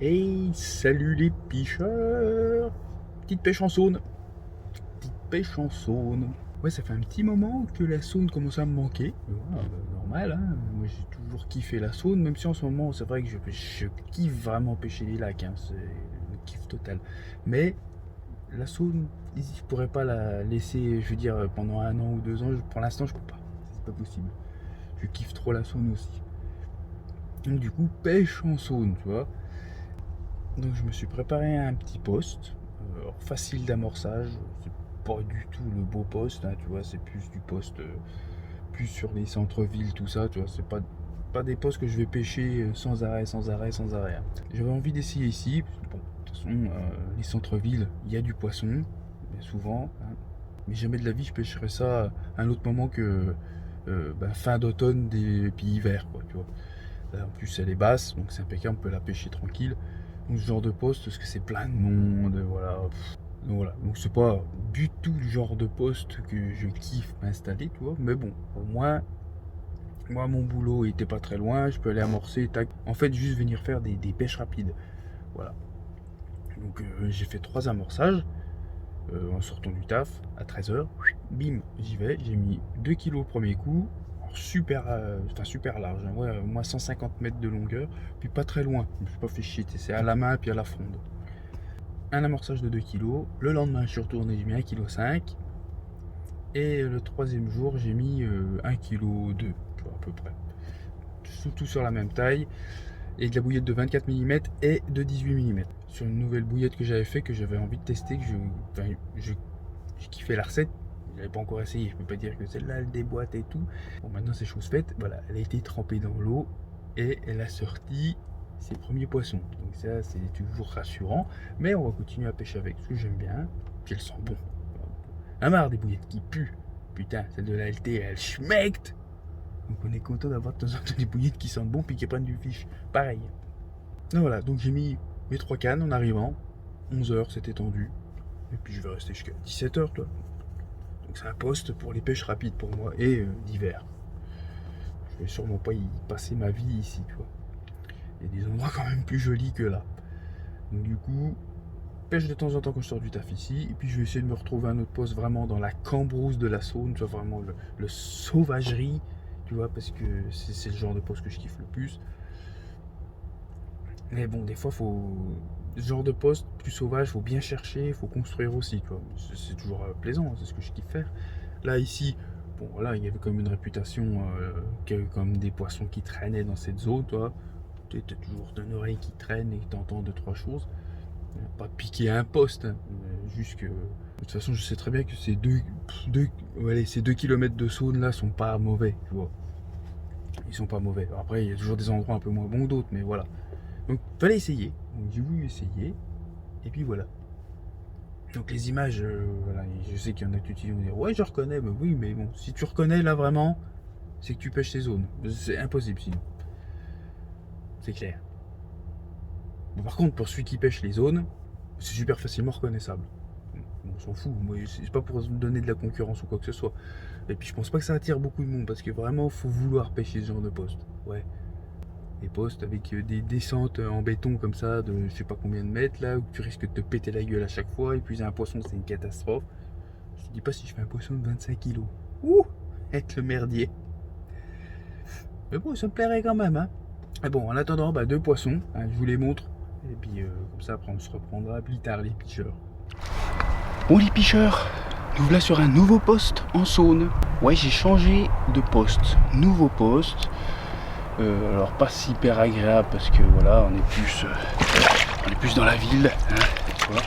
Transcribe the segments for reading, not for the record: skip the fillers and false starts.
Hey, salut les pêcheurs! Petite pêche en saône. Petite pêche en saône. Ouais, ça fait un petit moment que la saône commence à me manquer. Ouais, normal, hein. Moi, j'ai toujours kiffé la saône, même si en ce moment, c'est vrai que je kiffe vraiment pêcher les lacs, hein. C'est le kiff total. Mais la saône, je pourrais pas la laisser, je veux dire, pendant 1 an ou 2 ans. Pour l'instant, je peux pas. C'est pas possible. Je kiffe trop la saône aussi. Donc, du coup, pêche en saône, tu vois. Donc je me suis préparé un petit poste, facile d'amorçage, c'est pas du tout le beau poste, hein, tu vois, c'est plus du poste, plus sur les centres-villes, tout ça, tu vois, c'est pas des postes que je vais pêcher sans arrêt, sans arrêt, sans arrêt, hein. J'avais envie d'essayer ici, parce que, bon, de toute façon, les centres-villes, il y a du poisson, mais souvent, hein, mais jamais de la vie je pêcherai ça à un autre moment que fin d'automne et puis hiver, quoi, tu vois. Là, en plus elle est basse, donc c'est impeccable, on peut la pêcher tranquille. Donc ce genre de poste, parce que c'est plein de monde, voilà. Donc voilà, donc c'est pas du tout le genre de poste que je kiffe m'installer, tu vois. Mais bon, au moins, moi mon boulot était pas très loin, je peux aller amorcer, tac. En fait, juste venir faire des pêches rapides. Voilà. Donc j'ai fait 3 amorçages en sortant du taf à 13h. Bim, j'y vais, j'ai mis 2 kilos au premier coup. Super, super large, hein. Ouais, au moins 150 mètres de longueur, puis pas très loin. Je me suis pas fait chier, c'est à la main puis à la fronde. Un amorçage de 2 kg. Le lendemain, je suis retourné, j'ai mis 1,5 kg. Et le troisième jour, j'ai mis 1,2 kg, à peu près. Tout sur la même taille. Et de la bouillette de 24 mm et de 18 mm. Sur une nouvelle bouillette que j'avais fait, que j'avais envie de tester, que je kiffais la recette. Je l'avais pas encore essayé, je peux pas dire que celle-là elle déboîte et tout. Bon, maintenant c'est chose faite. Voilà, elle a été trempée dans l'eau et elle a sorti ses premiers poissons. Donc ça c'est toujours rassurant. Mais on va continuer à pêcher avec, parce que j'aime bien. Puis elles sont bon. La marre des bouillettes qui puent. Putain, celle de la LT elle schmeckt. Donc on est content d'avoir de temps en temps des bouillettes qui sentent bon puis qui prennent du fiche. Pareil. Donc voilà, donc j'ai mis mes 3 cannes en arrivant. 11h c'était tendu. Et puis je vais rester jusqu'à 17h, toi. Donc c'est un poste pour les pêches rapides pour moi et d'hiver. Je vais sûrement pas y passer ma vie ici, tu vois. Il y a des endroits quand même plus jolis que là. Donc du coup, pêche de temps en temps quand je sors du taf ici. Et puis je vais essayer de me retrouver un autre poste vraiment dans la cambrousse de la Saône, tu vois, vraiment le sauvagerie, tu vois, parce que c'est le genre de poste que je kiffe le plus. Mais bon, des fois, ce genre de poste plus sauvage, faut bien chercher, faut construire aussi, tu vois. C'est toujours plaisant, c'est ce que je kiffe faire. Là, ici, bon, là, il y avait comme une réputation comme des poissons qui traînaient dans cette zone, toi. Tu as toujours une oreille qui traîne et tu entends 2-3 choses. Pas piquer un poste, hein, juste que. De toute façon, je sais très bien que ces 2 km de Saône là sont pas mauvais, tu vois. Ils sont pas mauvais. Après, il y a toujours des endroits un peu moins bons que d'autres, mais voilà. Donc, fallait essayer. Donc, j'ai voulu essayer. Et puis voilà. Donc, les images, voilà, je sais qu'il y en a qui vont dire ouais, je reconnais. Bah oui, mais bon, si tu reconnais là vraiment, c'est que tu pêches ces zones. C'est impossible sinon. C'est clair. Bon, par contre, pour celui qui pêche les zones, c'est super facilement reconnaissable. On s'en fout. Moi, c'est pas pour donner de la concurrence ou quoi que ce soit. Et puis, je pense pas que ça attire beaucoup de monde parce que vraiment, faut vouloir pêcher ce genre de poste. Ouais. Des postes avec des descentes en béton comme ça de je sais pas combien de mètres là où tu risques de te péter la gueule à chaque fois et puis un poisson c'est une catastrophe. Je te dis pas si je fais un poisson de 25 kilos. Ouh, être le merdier. Mais bon, ça me plairait quand même, hein. Et bon, en attendant, 2 poissons, hein, je vous les montre. Et puis comme ça après on se reprendra plus tard les pêcheurs. Bon les pêcheurs, nous voilà sur un nouveau poste en Saône. Ouais, j'ai changé de poste, nouveau poste. Alors pas super agréable parce que voilà, on est plus dans la ville, hein, tu vois.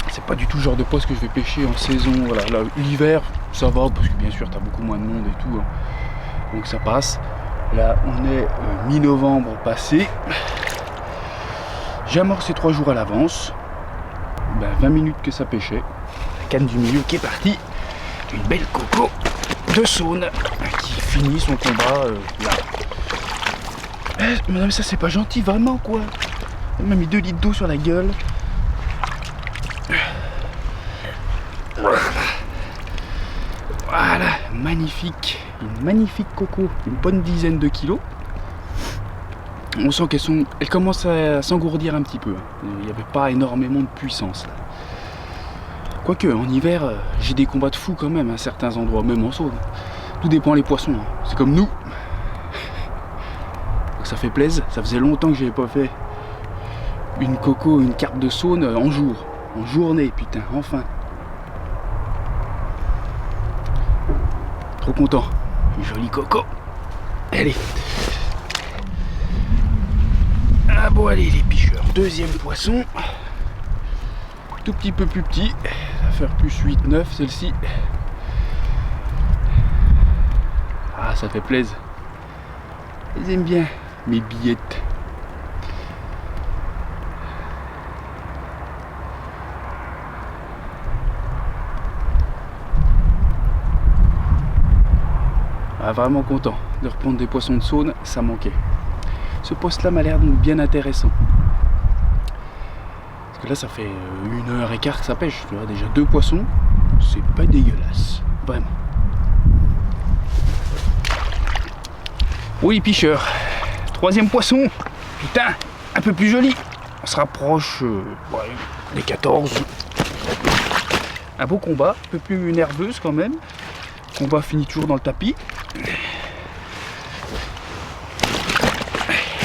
C'est pas du tout le genre de poste que je vais pêcher en saison. Voilà, là, l'hiver ça va parce que bien sûr t'as beaucoup moins de monde et tout, hein. Donc ça passe. Là on est mi-novembre passé. J'ai amorcé 3 jours à l'avance. 20 minutes que ça pêchait. La canne du milieu qui est partie. Une belle coco de Saône qui finit son combat là. Madame, ça c'est pas gentil, vraiment quoi. Elle m'a mis 2 litres d'eau sur la gueule. Voilà, une magnifique coco, une bonne dizaine de kilos. On sent qu'elles commencent à s'engourdir un petit peu. Il n'y avait pas énormément de puissance là. Quoique en hiver, j'ai des combats de fou quand même à certains endroits, même en saune. Tout dépend les poissons, hein. C'est comme nous. Donc ça fait plaisir. Ça faisait longtemps que j'avais pas fait une coco, une carpe de saune en journée, putain, enfin. Trop content. Joli coco. Allez. Ah bon, allez les picheurs. Deuxième poisson. Tout petit peu plus petit. Ça va faire plus 8-9 celle-ci. Ah, ça fait plaisir. Ils aiment bien mes billettes. Ah, vraiment content de reprendre des poissons de saône, ça manquait. Ce poste-là m'a l'air donc bien intéressant. Parce que là, ça fait 1h15 que ça pêche. Tu vois, déjà 2 poissons, c'est pas dégueulasse. Vraiment. Oui, picheur. 3e poisson. Putain, un peu plus joli. On se rapproche des 14. Un beau combat, un peu plus nerveuse quand même. Le combat finit toujours dans le tapis.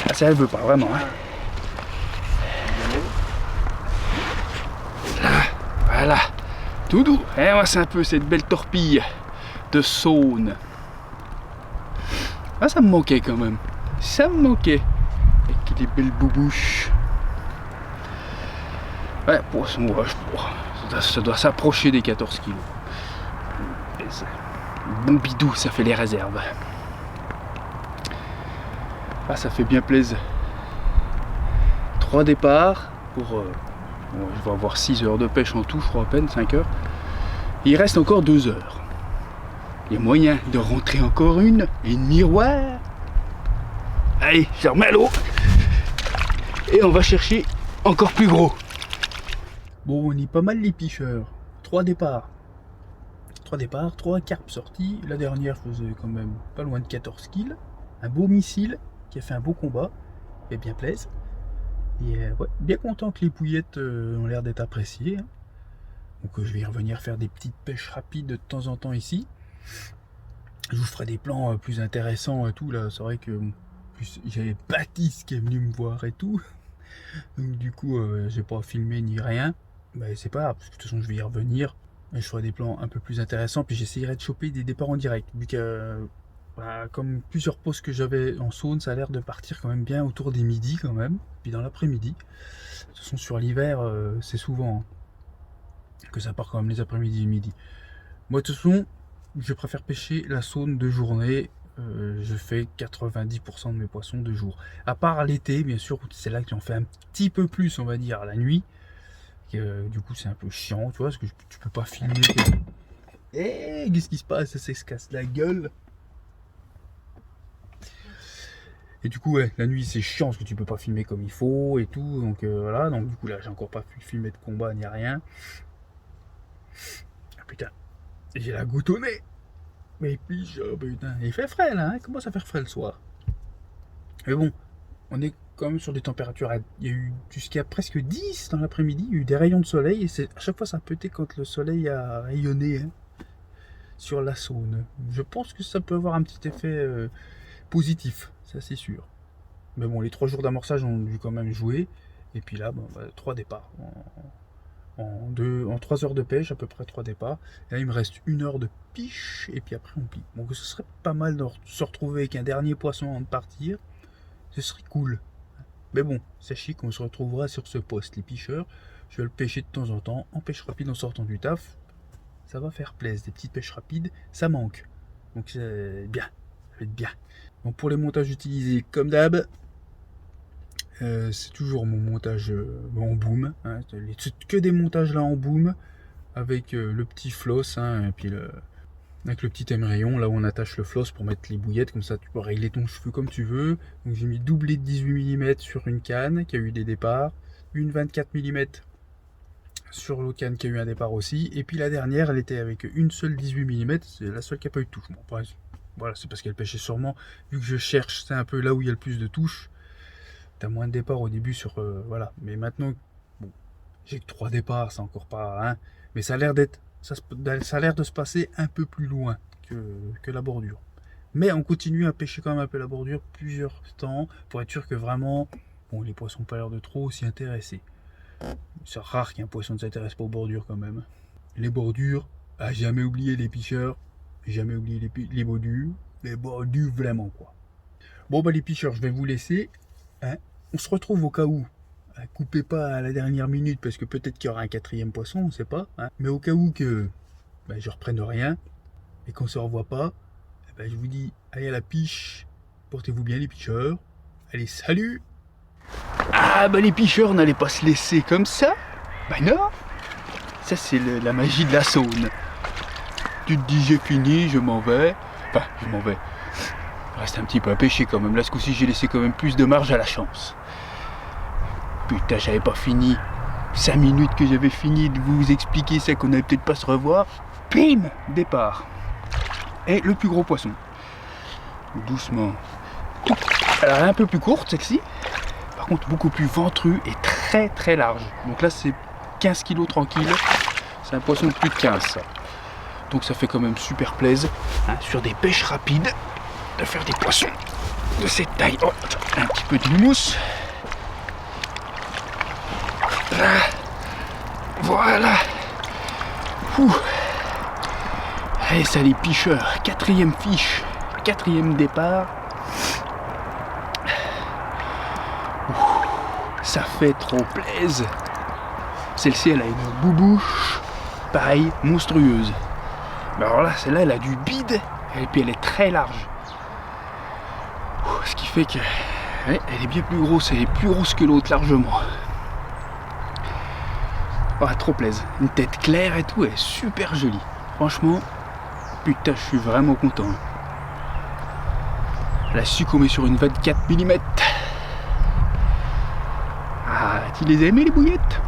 Ah, ça elle veut pas vraiment. Hein. Là, voilà. Tout doux. Et moi, c'est un peu cette belle torpille de saône. Ah, ça me manquait quand même. Ça me manquait. Avec les belles boubouches. Ouais, poisson, ça doit s'approcher des 14 kilos. Bon bidou, ça fait les réserves. Ah, ça fait bien plaisir. 3 départs pour... je vais avoir 6 heures de pêche en tout, je crois à peine, 5 heures. Il reste encore 2 heures. Il y a moyen de rentrer encore une miroir. Allez, je remets à l'eau. Et on va chercher encore plus gros. Bon, on est pas mal les picheurs. 3 départs. 3 carpes sorties. La dernière faisait quand même pas loin de 14 kills. Un beau missile qui a fait un beau combat. Et bien plaise. Et ouais, bien content que les pouillettes ont l'air d'être appréciées. Hein. Donc je vais y revenir faire des petites pêches rapides de temps en temps ici. Je vous ferai des plans plus intéressants et tout. Là, c'est vrai que plus j'avais Baptiste qui est venu me voir et tout. Donc du coup, j'ai pas filmé ni rien. Mais c'est pas grave, parce que de toute façon, je vais y revenir. Et je ferai des plans un peu plus intéressants. Puis j'essayerai de choper des départs en direct. Vu que, comme plusieurs postes que j'avais en saône, ça a l'air de partir quand même bien autour des midis quand même. Puis dans l'après-midi. De toute façon, sur l'hiver, c'est souvent que ça part quand même les après-midi et midi. Moi, de toute façon, je préfère pêcher la saône de journée. Je fais 90% de mes poissons de jour. À part l'été, bien sûr, c'est là que j'en fais un petit peu plus, on va dire, la nuit. Du coup, c'est un peu chiant, tu vois, parce que tu peux pas filmer. Qu'est-ce qui se passe? Ça se casse la gueule. Et du coup, ouais, la nuit, c'est chiant, parce que tu peux pas filmer comme il faut et tout. Donc voilà, donc du coup, là, j'ai encore pas pu filmer de combat ni rien. Ah putain, j'ai la goutte au nez. Mais puis, putain, il fait frais là, hein, comment ça fait frais le soir? Mais bon, on est quand même sur des températures, il y a eu jusqu'à presque 10 dans l'après-midi, il y a eu des rayons de soleil, et à chaque fois ça a pété quand le soleil a rayonné hein, sur la Saône. Je pense que ça peut avoir un petit effet positif, ça c'est sûr. Mais bon, les 3 jours d'amorçage ont dû quand même jouer, et puis là, bon, 3 départs. En 3 heures de pêche, à peu près 3 départs. Et là, il me reste 1 heure de piche, et puis après on plie. Donc ce serait pas mal de se retrouver avec un dernier poisson avant de partir. Ce serait cool. Mais bon, sachez qu'on se retrouvera sur ce poste, les picheurs. Je vais le pêcher de temps en temps, en pêche rapide en sortant du taf. Ça va faire plaisir, des petites pêches rapides, ça manque. Donc c'est bien, ça va être bien. Donc pour les montages utilisés, comme d'hab, c'est toujours mon montage en boom. Hein, que des montages là en boom, avec le petit floss, hein, et puis avec le petit émerillon, là où on attache le floss pour mettre les bouillettes, comme ça tu peux régler ton cheveu comme tu veux. Donc j'ai mis doublé de 18 mm sur une canne qui a eu des départs, une 24 mm sur l'autre canne qui a eu un départ aussi. Et puis la dernière, elle était avec une seule 18 mm, c'est la seule qui n'a pas eu de touche. Bon, après, voilà, c'est parce qu'elle pêchait sûrement, vu que je cherche, c'est un peu là où il y a le plus de touches. T'as moins de départ au début sur... voilà, mais maintenant, bon, j'ai que 3 départs, c'est encore pas... Hein, mais ça a l'air d'être... Ça a l'air de se passer un peu plus loin que la bordure. Mais on continue à pêcher quand même un peu la bordure plusieurs temps pour être sûr que vraiment, bon, les poissons n'ont pas l'air de trop s'y intéresser. C'est rare qu'un poisson ne s'intéresse pas aux bordures quand même. Les bordures, à jamais oublier les picheurs, jamais oublier les bordures vraiment quoi. Bon bah les picheurs, je vais vous laisser. Hein. On se retrouve au cas où. Coupez pas à la dernière minute parce que peut-être qu'il y aura un 4e poisson, on ne sait pas. Hein. Mais au cas où que bah, je reprenne rien et qu'on se revoit pas, ben, je vous dis, allez à la piche, portez-vous bien les picheurs, allez salut. Ah bah les picheurs n'allaient pas se laisser comme ça, bah non, ça c'est la magie de la Saône. Tu te dis j'ai fini, je m'en vais, enfin je m'en vais, il reste un petit peu à pêcher quand même, là ce coup-ci j'ai laissé quand même plus de marge à la chance. Putain j'avais pas fini, 5 minutes que j'avais fini de vous expliquer ça qu'on allait peut-être pas se revoir, bim, départ. Et le plus gros poisson. Doucement. Alors elle est un peu plus courte celle-ci. Par contre beaucoup plus ventru et très très large. Donc là c'est 15 kg tranquille. C'est un poisson de plus de 15 ça. Donc ça fait quand même super plaisir hein, sur des pêches rapides de faire des poissons de cette taille. Oh, un petit peu de mousse. Voilà. Ouh. Allez, ça les picheurs, 4e fiche, 4e départ. Ouh, ça fait trop plaisir. Celle-ci, elle a une boubouche, pareil, monstrueuse. Mais alors là, celle-là, elle a du bide, et puis elle est très large. Ouh, ce qui fait que ouais, elle est bien plus grosse, elle est plus grosse que l'autre, largement. Oh, trop plaisir. Une tête claire et tout, elle est super jolie. Franchement, putain, je suis vraiment content. Elle a succombé sur une 24 mm. Ah, tu les as aimés les bouillettes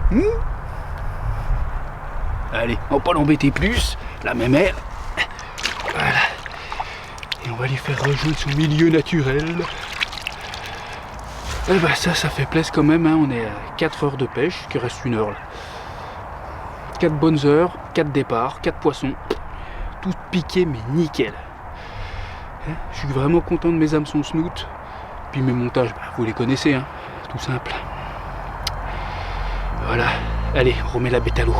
Allez, on va pas l'embêter plus. La même air. Voilà. Et on va lui faire rejoindre son milieu naturel. Et bah ça fait plaisir quand même. Hein. On est à 4 heures de pêche, qu'il reste 1 heure là. 4 bonnes heures, 4 départs, 4 poissons. Tout piqué mais nickel. Je suis vraiment content de mes hameçons snoot. Puis mes montages, bah, vous les connaissez, hein, tout simple. Voilà, allez, on remet la bête à l'eau.